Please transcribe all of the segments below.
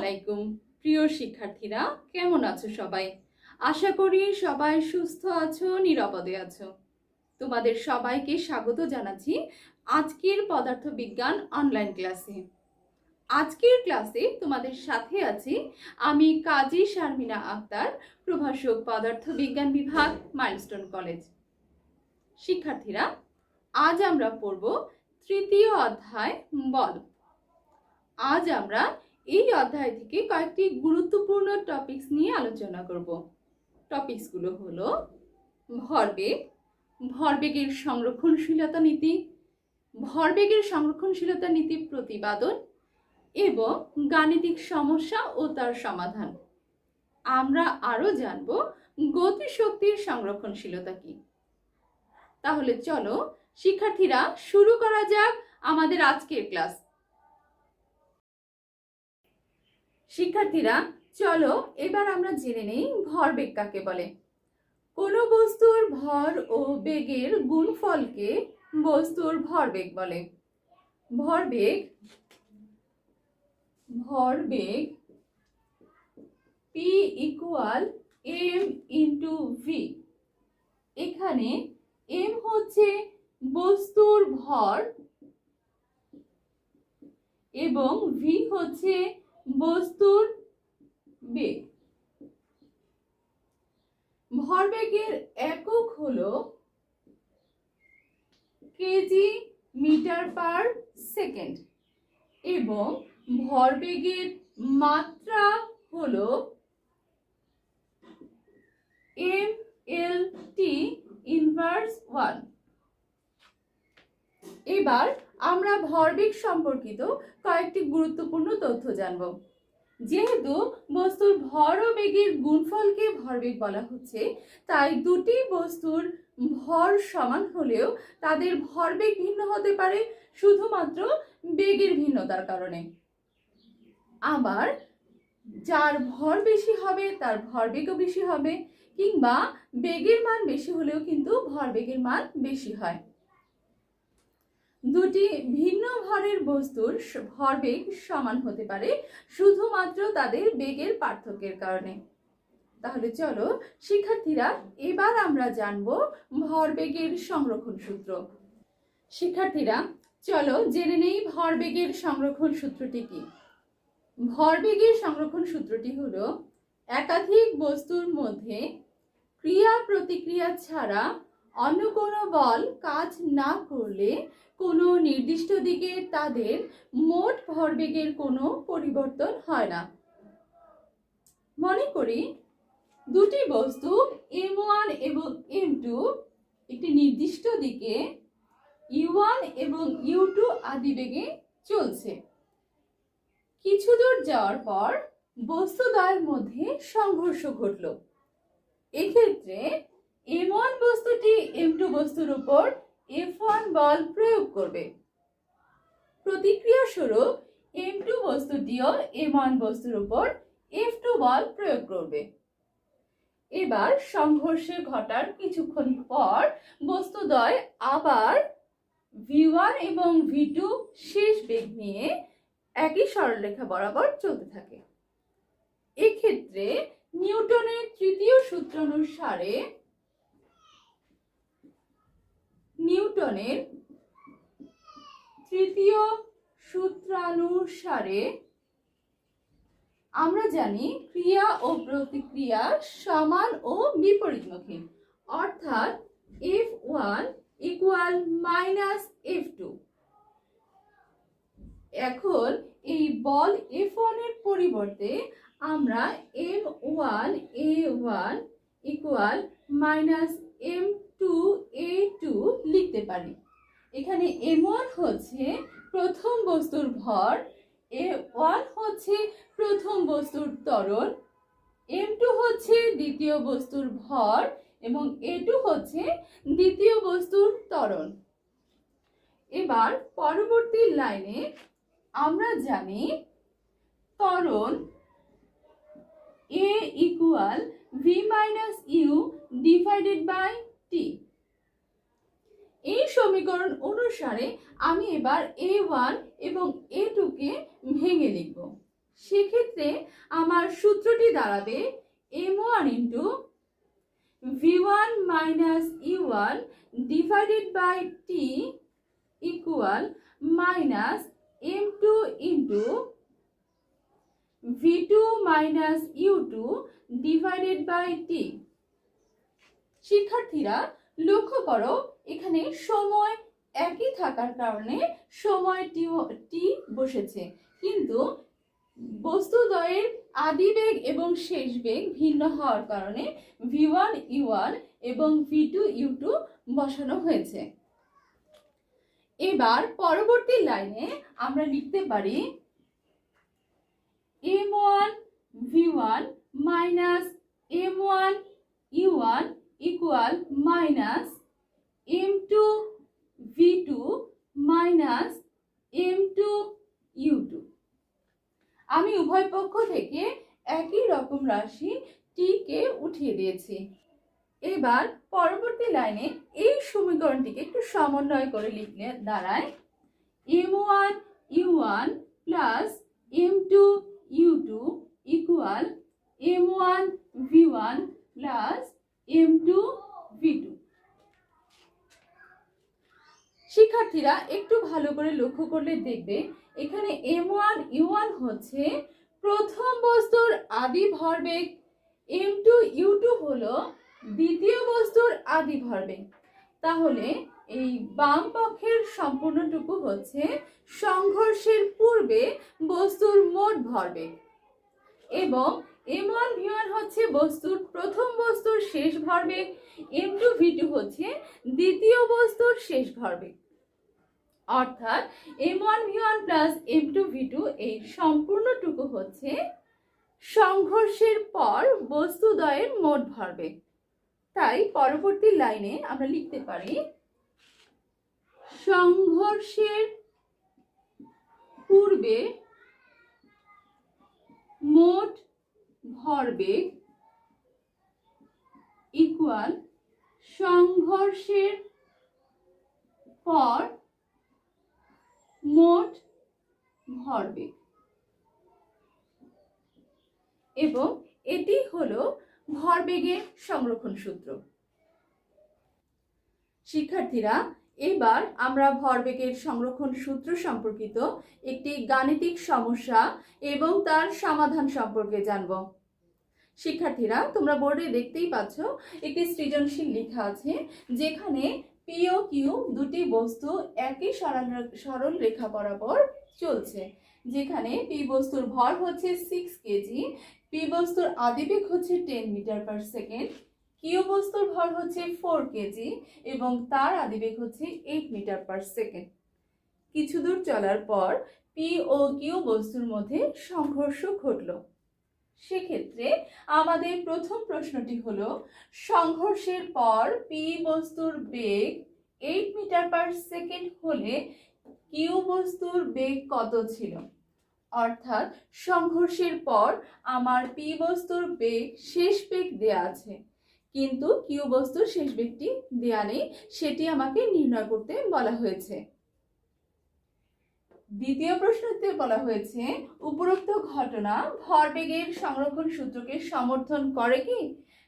আলাইকুম প্রিয় শিক্ষার্থীরা, কেমন আছো সবাই? আশা করি সবাই সুস্থ আছো, নিরাপদে আছো। তোমাদের সবাইকে স্বাগত জানাচ্ছি আজকের পদার্থবিজ্ঞান অনলাইন ক্লাসে। আজকের ক্লাসে তোমাদের সাথে আছি আমি কাজী শারমিনা আক্তার, প্রভাষক পদার্থবিজ্ঞান বিভাগ, মাইলস্টোন কলেজ। শিক্ষার্থীরা, আজ আমরা পড়ব তৃতীয় অধ্যায় বল। আজ আমরা এই অধ্যায় থেকে কয়েকটি গুরুত্বপূর্ণ টপিকস নিয়ে আলোচনা করব। টপিকসগুলো হলো ভরবেগ, ভরবেগের সংরক্ষণশীলতা নীতি, ভরবেগের সংরক্ষণশীলতা নীতি প্রতিপাদন এবং গাণিতিক সমস্যা ও তার সমাধান। আমরা আরও জানব গতিশক্তির সংরক্ষণশীলতা কি। তাহলে চলো শিক্ষার্থীরা, শুরু করা যাক আমাদের আজকের ক্লাস। শিক্ষার্থীরা, চলো এবার আমরা জেনে নেই ভরবেগ কাকে বলে। কোনো বস্তুর ভর ও বেগের গুণফলকে বস্তুর ভরবেগ বলে। ভরবেগ P = m/v। এখানে m হচ্ছে বস্তুর ভর এবং v হচ্ছে বস্তুর বেগ। ভরবেগের একক হলো কেজি/মিটার/সেকেন্ড এবং ভরবেগের মাত্রা হলো mL/1। এবার আমরা ভরবেগ সম্পর্কিত কয়েকটি গুরুত্বপূর্ণ তথ্য জানব। যেহেতু বস্তুর ভর ও বেগের গুণফলকে ভরবেগ বলা হচ্ছে, তাই দুটি বস্তুর ভর সমান হলেও তাদের ভরবেগ ভিন্ন হতে পারে শুধুমাত্র বেগের ভিন্নতার কারণে। আবার যার ভর বেশি হবে তার ভরবেগও বেশি হবে, কিংবা বেগের মান বেশি হলেও কিন্তু ভরবেগের মান বেশি হয়। দুটি ভিন্ন ভরের বস্তুর ভরবেগ সমান হতে পারে শুধুমাত্র তাদের বেগের পার্থক্যের কারণে। তাহলে চলো শিক্ষার্থীরা, এবার আমরা জানব ভরবেগের সংরক্ষণ সূত্র। শিক্ষার্থীরা, চলো জেনে নেই ভরবেগের সংরক্ষণ সূত্রটি কি। ভরবেগের সংরক্ষণ সূত্রটি হলো একাধিক বস্তুর মধ্যে ক্রিয়া প্রতিক্রিয়া ছাড়া অন্য কোনো বল কাজ না করলে কোনো নির্দিষ্ট দিকে তাদের মোট ভরবেগের কোনো পরিবর্তন হয় না। মনে করি দুটি বস্তু m1 এবং m2 একটি নির্দিষ্ট দিকে u1 এবং u2 আদি বেগে চলছে। কিছু দূর যাওয়ার পর বস্তুদ্বয়ের মধ্যে সংঘর্ষ ঘটল। এক্ষেত্রে m1 বস্তুটি m2 বস্তুর উপর F1 বল প্রয়োগ করবে। প্রতিক্রিয়া স্বরূপ m2 বস্তুটিও m1 বস্তুর উপর F2 বল প্রয়োগ করবে। এবার সংঘর্ষে ঘটার কিছুক্ষণ পর বস্তুদ্বয় আবার v1 এবং v2 শেষ বেগ নিয়ে একই সরলরেখা বরাবর চলতে থাকে। এক্ষেত্রে নিউটনের তৃতীয় সূত্রানুসারে আমরা জানি ক্রিয়া ও প্রতিক্রিয়া সমান ও বিপরীতমুখী, অর্থাৎ F1 = F2। এখন এই বল F1 এর পরিবর্তে আমরা m1A1 = -m2A2 লিখতে পারি। এখানে m1 হচ্ছে প্রথম বস্তুর ভর, a1 হচ্ছে প্রথম বস্তুর ত্বরণ, m2 হচ্ছে দ্বিতীয় বস্তুর ভর এবং a2 হচ্ছে দ্বিতীয় বস্তুর ত্বরণ। এবার পরবর্তী লাইনে আমরা জানি ত্বরণ A = v-u/T। এই সমীকরণ অনুসারে আমি এবার a1 এবং a2 কে ভেঙে লিখব। সেক্ষেত্রে আমার সূত্রটি দাঁড়াবে m1 into v1 minus u1 divided by t equal minus m2 into v2 minus u2 divided by t। শিক্ষার্থীরা লক্ষ্য করো, এখানে সময় একই থাকার কারণে সময় টি বসেছে, কিন্তু বস্তুদ্বয়ের আদিবেগ এবং শেষ বেগ ভিন্ন হওয়ার কারণে v1 u1 এবং v2 u2 বসানো হয়েছে। এবার পরবর্তী লাইনে আমরা লিখতে পারি m1 v1 minus m1 u1 equal minus m2 v2 minus m2 u2। আমি উভয় পক্ষ থেকে একই রকম রাশি টি কে উঠিয়ে দিয়েছি। এবার পরবর্তী লাইনে এই সমীকরণটিকে একটু সমন্বয় করে লিখলে দাঁড়ায় m1 u1 plus m2 u2 equal m1 v1 plus m2 v2। শিক্ষার্থীরা একটু ভালো করে লক্ষ্য করলে দেখবে এখানে m1 u1 হচ্ছে প্রথম বস্তুর আদি ভরবেগ, m2 u2 হলো দ্বিতীয় বস্তুর আদি ভরবেগ। তাহলে এই বাম পক্ষের সম্পূর্ণটুকু হচ্ছে সংঘর্ষের পূর্বে বস্তুর মোট ভরবেগ, এবং m1 v1 হচ্ছে প্রথম বস্তুর শেষ ভরবেগ, m2 v2 হচ্ছে দ্বিতীয় বস্তুর শেষ ভরবেগ। অর্থাৎ m1 v1 plus m2 v2 এই সম্পূর্ণটুকু হচ্ছে সংঘর্ষের পর বস্তুদ্বয়ের মোট ভরবেগ। তাই পরবর্তী লাইনে আমরা লিখতে পারি সংঘর্ষের পূর্বে মোট ভরবেগ ইকুয়াল সংঘর্ষের পর মোট ভরবেগ, এবং এটি হলো ভরবেগের সংরক্ষণ সূত্র। শিক্ষার্থীরা এবার আমরা ভরবেগের সংরক্ষণ সূত্র সম্পর্কিত একটি গাণিতিক সমস্যা এবং তার সমাধান সম্পর্কে জানব। শিক্ষার্থীরা তোমরা বোর্ডে দেখতেই পাচ্ছ একটি সৃজনশীল লেখা আছে, যেখানে পি ও কিউ দুটি বস্তু একই সরল রেখা বরাবর চলছে, যেখানে পি বস্তুর ভর হচ্ছে 6 কেজি, পি বস্তুর আদিবেগ হচ্ছে 10 মিটার পার সেকেন্ড, কিউ বস্তুর ভর হচ্ছে 4 কেজি এবং তার আদিবেগ হচ্ছে 8 মিটার পার সেকেন্ড। কিছু দূর চলার পর পি ও কিউ বস্তুর মধ্যে সংঘর্ষ ঘটলো। সেক্ষেত্রে আমাদের প্রথম প্রশ্নটি হলো সংঘর্ষের পর পি বস্তুর বেগ 8 মিটার পার সেকেন্ড হলে কিউ বস্তুর বেগ কত ছিল। অর্থাৎ সংঘর্ষের পর আমার পি বস্তুর বেগ শেষ বেগ দেয়া আছে, কিন্তু কিউ বস্তুর শেষ বেগটি দেয়া নেই, সেটি আমাকে নির্ণয় করতে বলা হয়েছে। দ্বিতীয় প্রশ্নতে বলা হয়েছে উপরোক্ত ঘটনা ভরবেগের সংরক্ষণ সূত্রকে সমর্থন করে কি,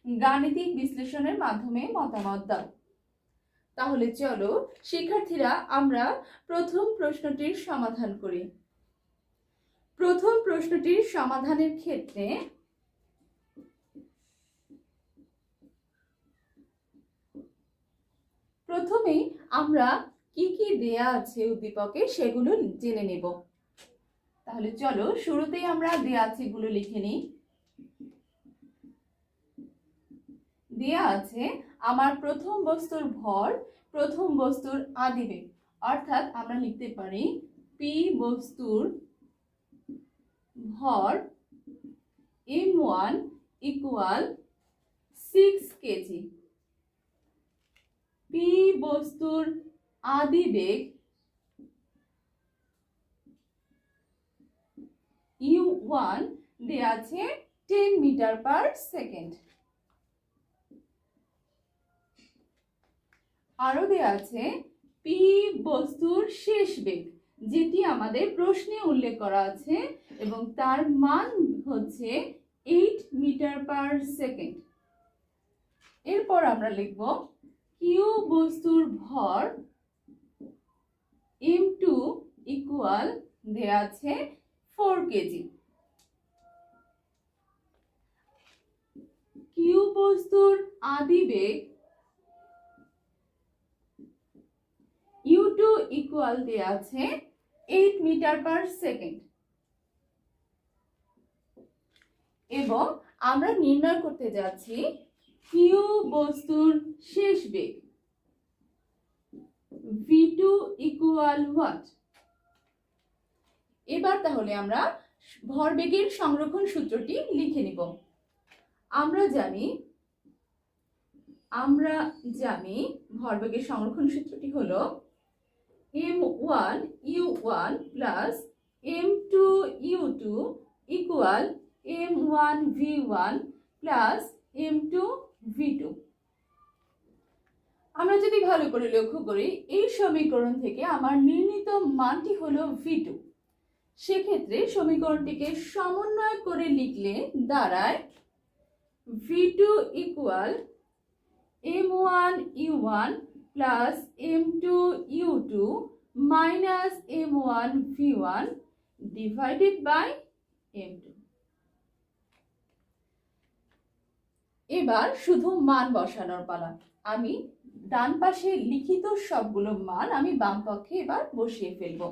গাণিতিক বিশ্লেষণের মাধ্যমে মতামত দাও। তাহলে চলো শিক্ষার্থীরা আমরা প্রথম প্রশ্নটির সমাধান করি। প্রথম প্রশ্নটির সমাধানের ক্ষেত্রে প্রথমেই আমরা কি কি দেয়া আছে উদ্দীপকে সেগুলো জেনে নেব। তাহলে চলো শুরুতেই আমরা দেয়া আছে গুলো লিখে নিই। দেয়া আছে আমার প্রথম বস্তুর ভর, প্রথম বস্তুর আদিবেগ, অর্থাৎ আমরা লিখতে পারি পি বস্তুর ভর m1 ইকুয়াল 6 কেজি, পি বস্তুর আদিবেগ u1 দেয়া আছে 10 মিটার পার সেকেন্ড। আরো দেয়া আছে পি বস্তুর শেষ বেগ, যেটি আমাদের প্রশ্নে উল্লেখ করা আছে এবং তার মান হচ্ছে 8 মিটার পার সেকেন্ড। এরপর আমরা লিখব কিউ বস্তুর ভর m2 ইকুয়াল দেয়া আছে 4 কেজি। কিউ বস্তুর আদিবেগ u2 ইকুয়াল দেয়া আছে 8 মিটার পার সেকেন্ড এবং আমরা নির্ণয় করতে যাচ্ছি কিউ বস্তুর শেষ বেগ v2 ইকুয়াল হোয়াট। এবার তাহলে আমরা ভরবেগের সংরক্ষণ সূত্রটি লিখে নিব। আমরা জানি ভরবেগের সংরক্ষণ সূত্রটি হলো m1 u1 plus m2 u2 equal m1 v1 plus m2 v2। আমরা যদি ভালো করে লক্ষ্য করি এই সমীকরণ থেকে আমার নির্ণীত মানটি হলো v2। সেক্ষেত্রে সমীকরণটিকে সমন্বয় করে লিখলে দাঁড়ায় v2 equal m1 u1 plus m2 u2 minus m1 v1 divided by m2। এবার শুধু মান বসানোর পালা। আমি ডান পাশে লিখিত সবগুলো মান আমি বাম পক্ষে এবার বসিয়ে ফেলব।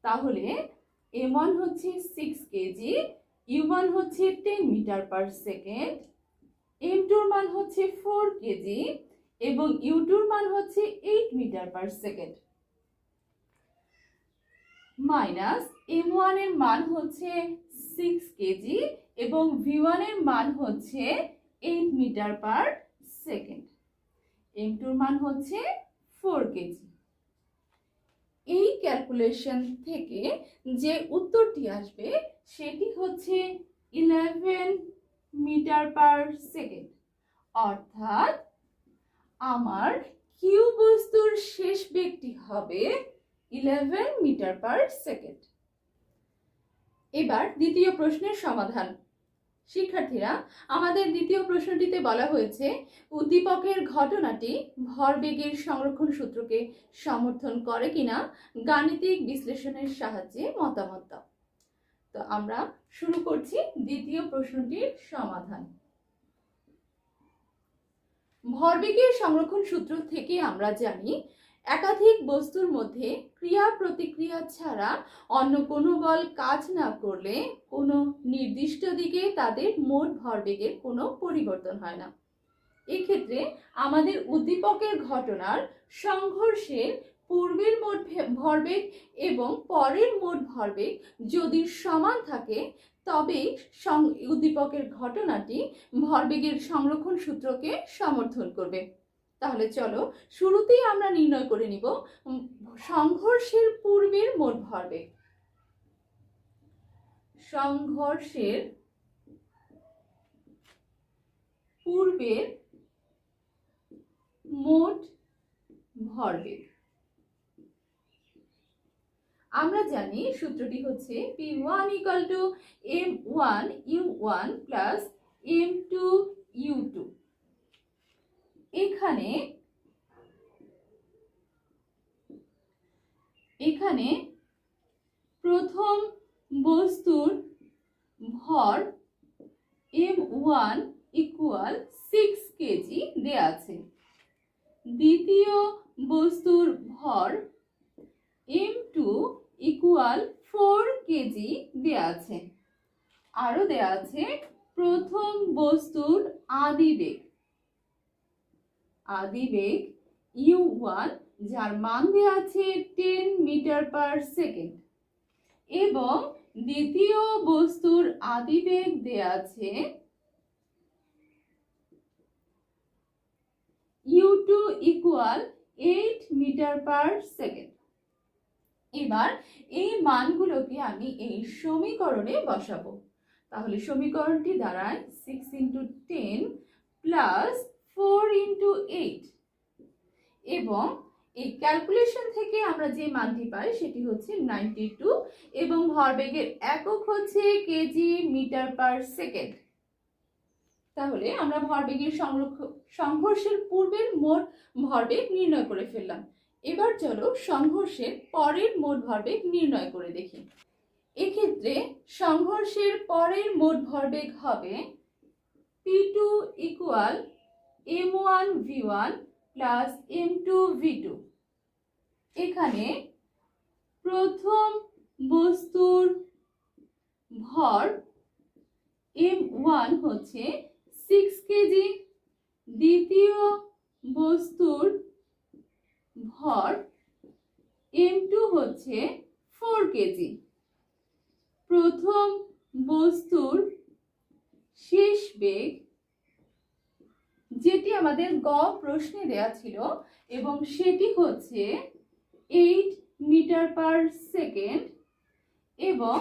তাহলে m1 হচ্ছে 6 কেজি, u1 হচ্ছে 10 মিটার পার সেকেন্ড, m2 এর মান হচ্ছে 4 কেজি এবং u2 এর মান হচ্ছে 8 metre per second, minus m1 এর মান হচ্ছে 6 কেজি এবং v1 এর মান হচ্ছে 8 মিটার পার সেকেন্ড, m2 এর মান হচ্ছে 4 কেজি। এই ক্যালকুলেশন থেকে যে উত্তরটি আসবে সেটি হচ্ছে 11 মিটার পার সেকেন্ড। অর্থাৎ আমার কিউ বস্তুর শেষ বেগটি হবে 11 মিটার পার সেকেন্ড। এবার দ্বিতীয় প্রশ্নের সমাধান। শিক্ষার্থীরা, আমাদের দ্বিতীয় প্রশ্নটিতে বলা হয়েছে উদ্দীপকের ঘটনাটি ভরবেগের সংরক্ষণ সূত্রকে সমর্থন করে কিনা গাণিতিক বিশ্লেষণের সাহায্যে মতামত দাও। তো আমরা শুরু করছি দ্বিতীয় প্রশ্নটির সমাধান। ভরবেগের সংরক্ষণ সূত্র থেকে আমরা জানি একাধিক বস্তুর মধ্যে ক্রিয়া প্রতিক্রিয়া ছাড়া অন্য কোনো বল কাজ না করলে কোনো নির্দিষ্ট দিকে তাদের মোট ভরবেগের কোনো পরিবর্তন হয় না। এক্ষেত্রে আমাদের উদ্দীপকের ঘটনার সংঘর্ষের পূর্বের মোট ভরবেগ এবং পরের মোট ভরবেগ যদি সমান থাকে তবেই উদ্দীপকের ঘটনাটি ভরবেগের সংরক্ষণ সূত্রকে সমর্থন করবে। তাহলে চলো শুরুতেই আমরা নির্ণয় করে নিব সংঘর্ষের পূর্বের মোট ভরবেগ। সংঘর্ষের পূর্বের মোট ভরবেগ আমরা জানি সূত্রটি হচ্ছে P1 = m1 u1 plus m2 u2। এখানে প্রথম বস্তুর ভর m1 ইকুয়াল 6 কেজি দেয়া আছে, দ্বিতীয় বস্তুর ভর m2 ইকুয়াল 4 কেজি দেয়া আছে, আরো দেয়া আছে প্রথম বস্তুর আদিবেগ u1 যার মান দেয়া আছে 10 মিটার পার সেকেন্ড এবং দ্বিতীয় বস্তুর আদিবেগ দেয়া আছে u2 equal 8 metre per second. এবার এই মানগুলোকে আমি এই সমীকরণে বসাবো। তাহলে সমীকরণটি দাঁড়ায় 6 × 10 প্লাস 4 × 8 এবং এই ক্যালকুলেশন থেকে আমরা যে মানটি পাই সেটি হচ্ছে 92 এবং ভরবেগের একক হচ্ছে কেজি মিটার পার সেকেন্ড। তাহলে আমরা ভরবেগের সংঘর্ষের পূর্বের মোট ভরবেগ নির্ণয় করে ফেললাম। এবার চলো সংঘর্ষের পরের মোট ভরবেগ নির্ণয় করে দেখি। এক্ষেত্রে সংঘর্ষের পরের মোট ভরবেগ হবে P2 equal M1 V1 plus M2 V2। এখানে প্রথম বস্তুর ভর M1 হচ্ছে 6 কেজি, দ্বিতীয় বস্তুর ভর M2 হচ্ছে 4 কেজি। প্রথম বস্তুর শেষ বেগ, যেটি আমাদের গ প্রশ্নে দেয়া ছিল, এবং সেটি হচ্ছে 8 মিটার পার সেকেন্ড, এবং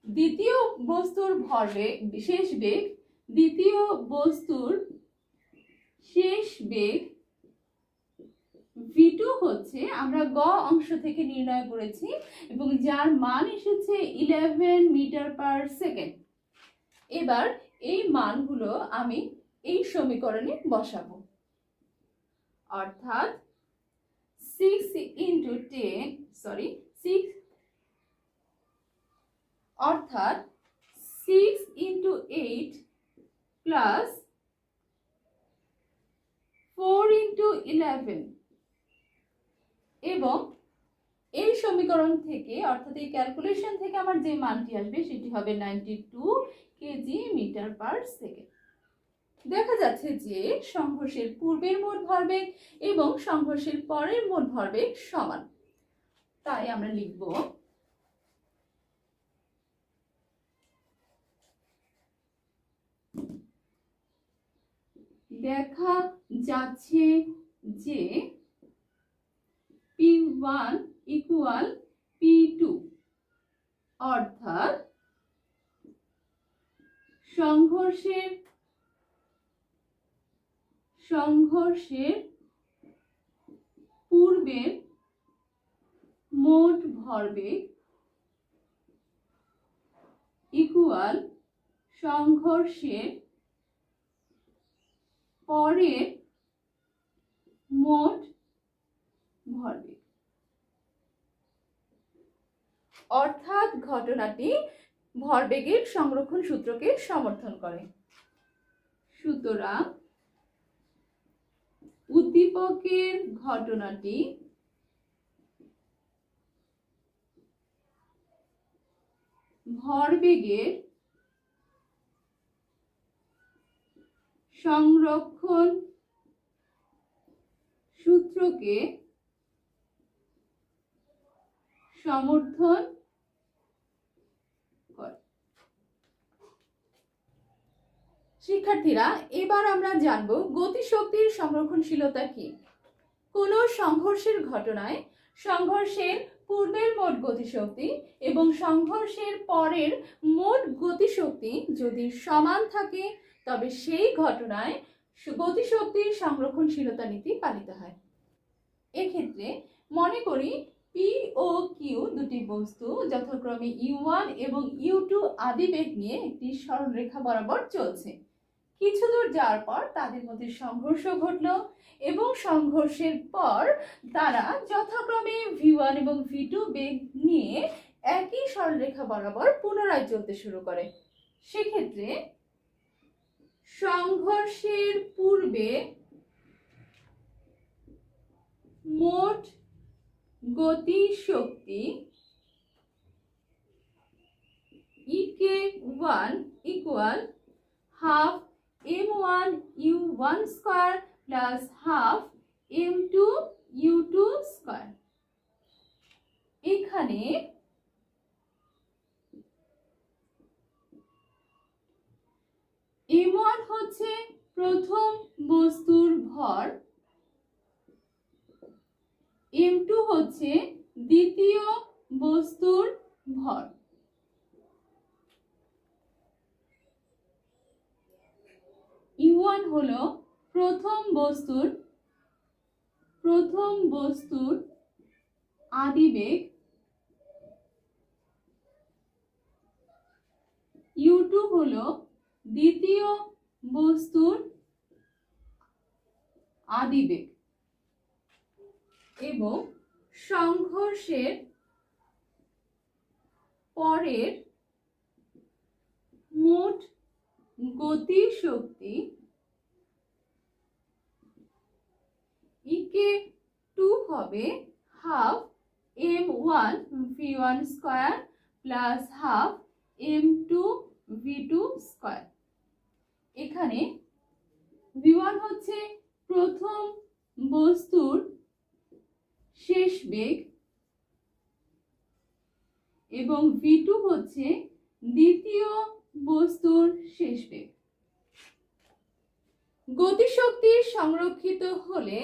দ্বিতীয় বস্তুর ভরবেগ শেষ বেগ, দ্বিতীয় বস্তুর শেষ বেগ V2 হচ্ছে আমরা গ অংশ থেকে নির্ণয় করেছি এবং যার মান এসেছে 11 মিটার পার সেকেন্ড। এবার এই মানগুলো আমি এই সমীকরণে বসাবো, অর্থাৎ 6 into 8 প্লাস 4 into 11, এবং এই সমীকরণ থেকে অর্থাৎ এই ক্যালকুলেশন থেকে আমার যে মানটি আসবে সেটি হবে 92 কেজি মিটার পার সেকেন্ড। দেখা যাচ্ছে যে সংঘর্ষের পূর্বের মোট ভরবেগ এবং সংঘর্ষের পরের মোট ভরবেগ সমান। তাই আমরা লিখব দেখা যাচ্ছে যে P1 ইকুয়াল P2, অর্থাৎ সংঘর্ষের পূর্বের মোট ভরবেগ ইকুয়াল সংঘর্ষের পরের মোট ভরবেগ। অর্থাৎ ঘটনাটি ভরবেগের সংরক্ষণ সূত্রকে সমর্থন করে। সুতরাং উদ্দীপকের ঘটনাটি ভরবেগের সংরক্ষণ সূত্রকে সমর্থন করে। শিক্ষার্থীরা, এবার আমরা জানব গতিশক্তির সংরক্ষণশীলতা কি। কোনো সংঘর্ষের ঘটনায় সংঘর্ষের পূর্বের মোট গতিশক্তি এবং সংঘর্ষের পরের মোট গতিশক্তি যদি সমান থাকে তবে সেই ঘটনায় গতিশক্তির সংরক্ষণশীলতা নীতি পালিত হয়। এক্ষেত্রে মনে করি পি ও কিউ দুটি বস্তু যথাক্রমে U1 এবং U2 আদি বেগ নিয়ে একটি সরলরেখা বরাবর চলছে। কিছু দূর যাওয়ার পর তাদের মধ্যে সংঘর্ষ ঘটলো এবং সংঘর্ষের পর তারা যথাক্রমে V1 এবং V2 বেগ নিয়ে একই সরলরেখা বরাবর পুনরায় চলতে শুরু করে। সেক্ষেত্রে সংঘর্ষের পূর্বে মোট গতিশক্তি EK1 equal half M1 U1 square plus half M2 U2 square. এখানে M1 হচ্ছে প্রথম বস্তুর ভর, M2 হচ্ছে দ্বিতীয় বস্তুর ভর। U1 হলো প্রথম বস্তুর প্রথম বস্তুর আদিবেগ, u2 হলো দ্বিতীয় বস্তুর আদিবেগ এবং সংঘর্ষের পরের মোট গতিশক্তি ek2 হবে half m1 v1 square plus half m2 v2 square. এখানে v1 হচ্ছে প্রথম বস্তুর শেষ বেগ এবং v2 হচ্ছে দ্বিতীয় বস্তুর শেষ বেগ। গতিশক্তি সংরক্ষিত হলে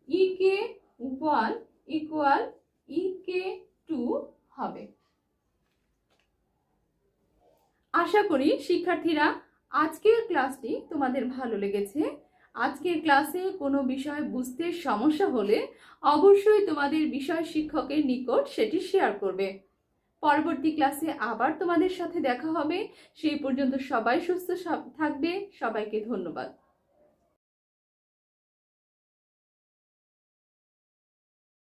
ek1 ইকুয়াল ek2 হবে। আশা করি শিক্ষার্থীরা আজকের ক্লাসটি তোমাদের ভালো লেগেছে। আজকের ক্লাসে কোনো বিষয় বুঝতে সমস্যা হলে অবশ্যই তোমাদের বিষয় শিক্ষকের নিকট সেটি শেয়ার করবে। পরবর্তী ক্লাসে আবার তোমাদের সাথে দেখা হবে। সেই পর্যন্ত সবাই সুস্থ থাকবে। সবাইকে ধন্যবাদ।